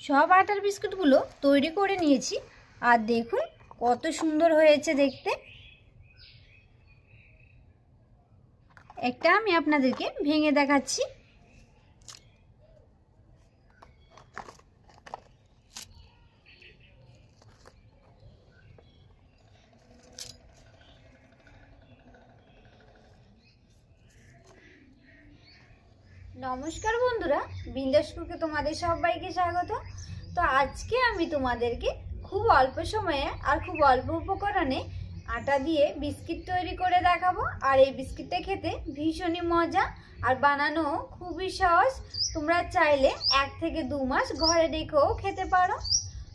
সব আটার বিস্কুটগুলো তৈরি করে নিয়েছি আর দেখুন কত সুন্দর হয়েছে দেখতে। একটা আমি আপনাদেরকে ভেঙে দেখাচ্ছি। নমস্কার বন্ধুরা, বিন্দাস কুকে তোমাদের সবাইকে স্বাগত। তো আজকে আমি তোমাদেরকে খুব অল্প সময়ে আর খুব অল্প উপকরণে আটা দিয়ে বিস্কিট তৈরি করে দেখাবো। আর এই বিস্কিটটা খেতে ভীষণই মজা আর বানানো খুবই সহজ। তোমরা চাইলে 1 থেকে 2 মাস ঘরে রেখেও খেতে পারো।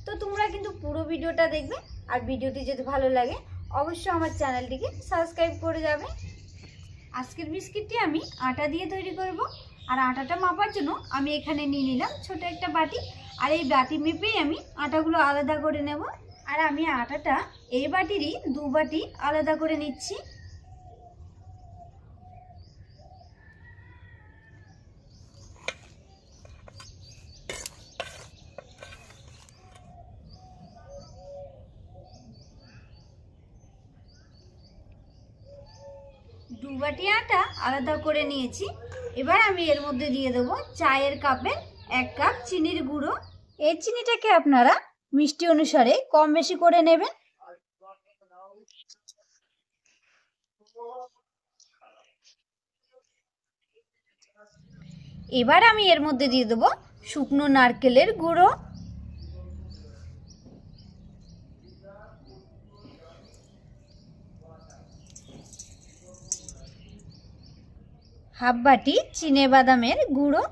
তো তোমরা কিন্তু পুরো ভিডিওটা দেখবে আর ভিডিওটি যদি ভালো লাগে অবশ্যই আমার চ্যানেলটিকে সাবস্ক্রাইব করে যাবে। আজকের বিস্কিটটি আমি আটা দিয়ে তৈরি করব। আর আটাটা মাপার জন্য আমি এখানে নিয়ে নিলাম ছোট একটা বাটি। আর এই বাটি মেপেই আমি আটাগুলো আলাদা করে নেব। আর আমি আটাটা এই বাটিরই 2 বাটি আলাদা করে নিচ্ছি। দু বাটি আটা আলাদা করে নিয়েছি। এবার আমি এর মধ্যে দিয়ে দেবো চায়ের কাপের 1 কাপ চিনির গুঁড়ো। এই চিনিটাকে আপনারা মিষ্টি অনুসারে কম বেশি করে নেবেন। এবার আমি এর মধ্যে দিয়ে দেবো শুকনো নারকেলের গুঁড়ো, হাফ বাটি চিনে বাদামের গুঁড়ো।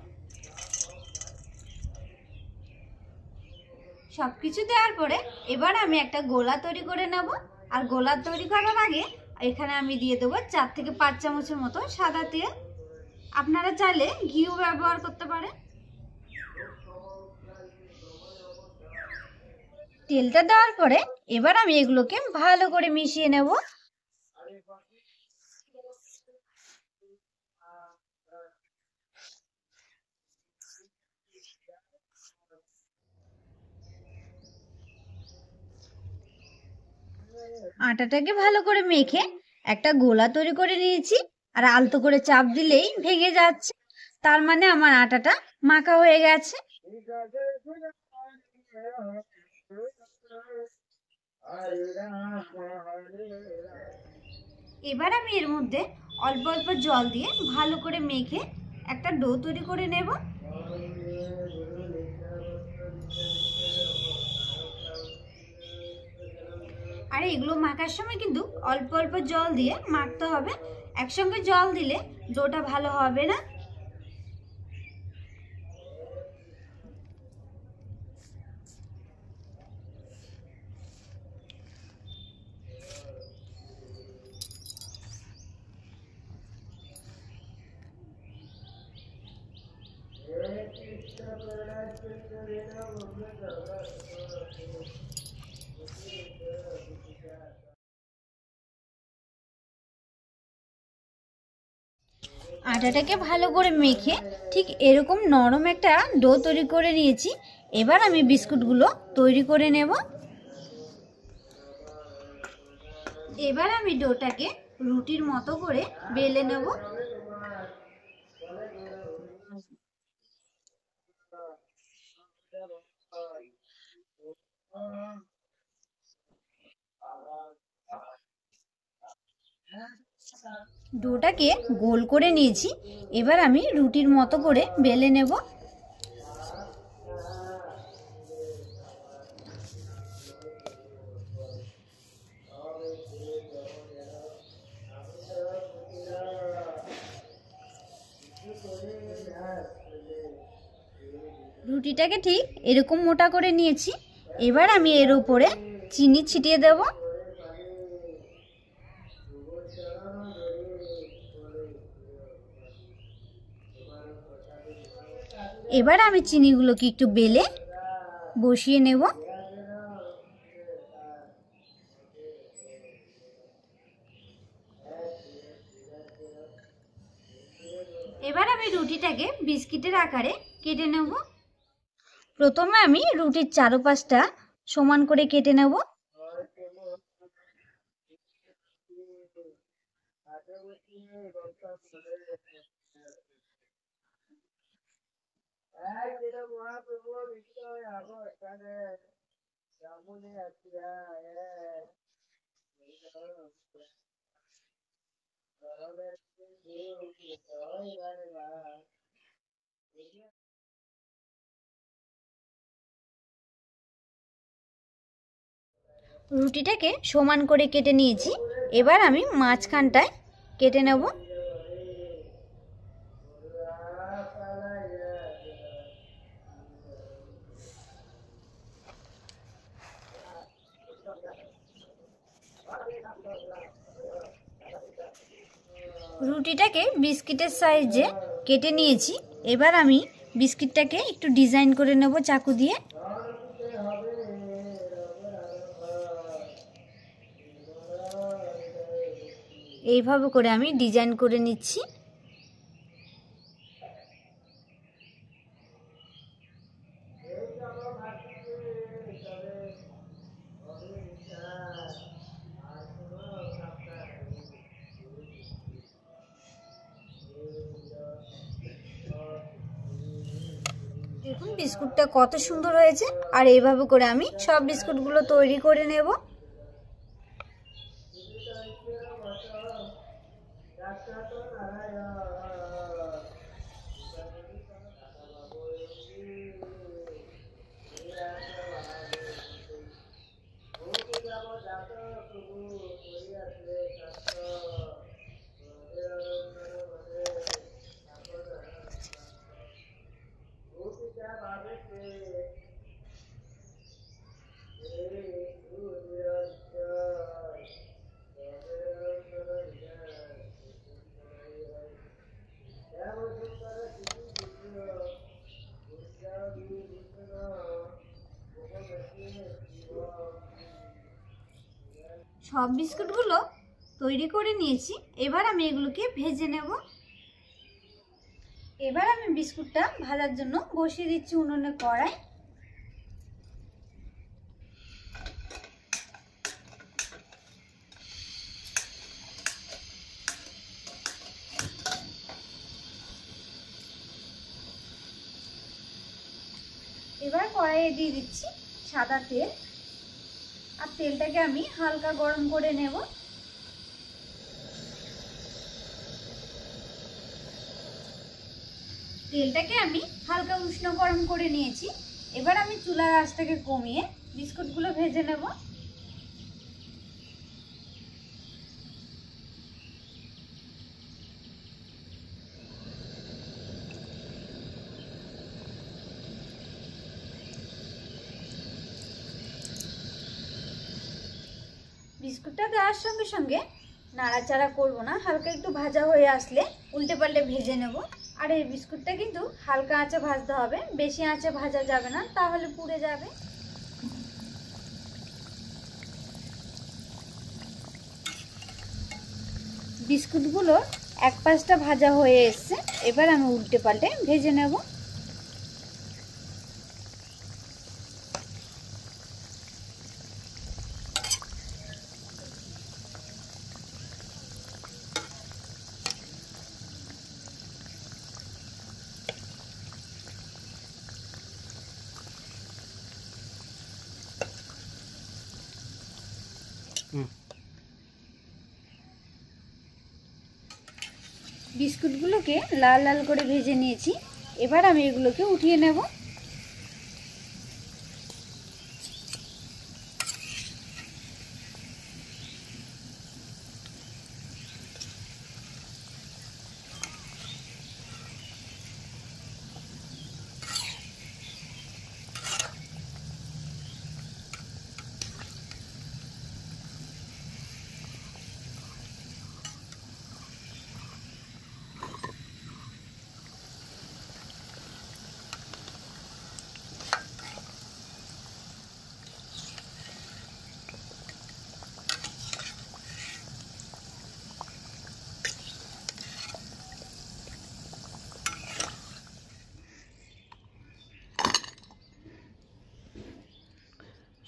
সবকিছু দেওয়ার পরে এবার আমি একটা গোলা তৈরি করে নেব। আর গোলা তৈরি করার আগে এখানে আমি দিয়ে দেবো 4 থেকে 5 চামচের মতো সাদা তেল। আপনারা চাইলে ঘিও ব্যবহার করতে পারেন। তেলটা দেওয়ার পরে এবার আমি এগুলোকে ভালো করে মিশিয়ে নেব। আটাটাকে ভালো করে মেখে একটা গোলা তৈরি করে নিয়েছি। আর আলতো করে চাপ দিলেই ভেঙে যাচ্ছে, তার মানে আমার আটাটা মাখা হয়ে গেছে। এবার আমি এর মধ্যে অল্প অল্প জল দিয়ে ভালো করে মেখে একটা ডো তৈরি করে নেব। আর এগুলো মাখার সময় কিন্তু অল্প অল্প জল দিয়ে মাখতে হবে। একসঙ্গে জল দিলে ডোটা ভালো হবে না। আটাটাকে ভালো করে মেখে ঠিক এরকম নরম একটা ডো তৈরি করে নিয়েছি। এবার আমি বিস্কুটগুলো তৈরি করে নেব। এবার আমি ডোটাকে রুটির মতো করে বেলে নেব। ডোটাকে গোল করে নিয়েছি। এবার আমি রুটির মতো করে বেলে নেব। রুটিটাকে ঠিক এরকম মোটা করে নিয়েছি। এবার আমি এর উপরে চিনি ছিটিয়ে দেব। এবার আমি চিনিগুলোকে একটু বেলে বসিয়ে নেব। এবার আমি রুটিটাকে বিস্কিটের আকারে কেটে নেব। প্রথমে আমি রুটির চারপাশটা সমান করে কেটে নেব। রুটিটাকে সমান করে কেটে নিয়েছি। এবার আমি মাঝখানটায় কেটে নেব। রুটিটাকে বিস্কিটের সাইজে কেটে নিয়েছি। এবার আমি বিস্কিটটাকে একটু ডিজাইন করে নেব চাকু দিয়ে। এইভাবে করে আমি ডিজাইন করে নিচ্ছি। দেখুন বিস্কুটটা কত সুন্দর হয়েছে। আর এইভাবে করে আমি সব বিস্কুটগুলো তৈরি করে নেব। সব বিস্কুটগুলো তৈরি করে নিয়েছি। এবার আমি এগুলোকে ভেজে নেব। এবার আমি বিস্কুটটা ভাজার জন্য বসিয়ে দিচ্ছি উনুনে কড়াই। এবার কড়াইয়ে দিয়ে দিচ্ছি সাদা তেল। আর তেলটাকে আমি হালকা গরম করে নেব। তেলটাকে আমি হালকা উষ্ণ গরম করে নিয়েছি। এবার আমি চুলার আঁচটাকে কমিয়ে বিস্কুটগুলো ভেজে নেব। বিস্কুটটা দেওয়ার সঙ্গে সঙ্গে নাড়াচাড়া করব না, হালকা একটু ভাজা হয়ে আসলে উল্টে পাল্টে ভেজে নেব। আর এই বিস্কুটটা কিন্তু হালকা আঁচে ভাজতে হবে, বেশি আঁচে ভাজা যাবে না, তাহলে পুড়ে যাবে। বিস্কুটগুলোর এক পাশটা ভাজা হয়ে এসছে। এবার আমি উল্টে পাল্টে ভেজে নেব। বিস্কুটগুলোকে লাল লাল করে ভেজে নিয়েছি। এবার আমি এগুলোকে উঠিয়ে নেব।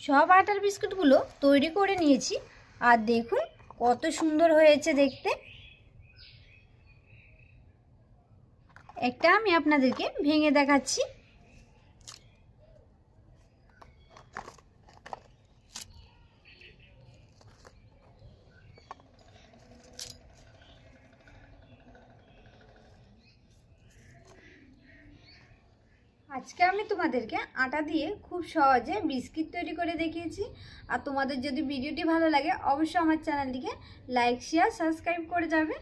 সব আটার বিস্কুটগুলো তৈরি করে নিয়েছি। আর দেখুন কত সুন্দর হয়েছে দেখতে। একটা আমি আপনাদেরকে ভেঙে দেখাচ্ছি। আজকে আমি তোমাদেরকে আটা দিয়ে খুব সহজে বিস্কিট তৈরি করে দেখিয়েছি। আর তোমাদের যদি ভিডিওটি ভালো লাগে অবশ্যই আমার চ্যানেলটিকে লাইক শেয়ার সাবস্ক্রাইব করে যাবে।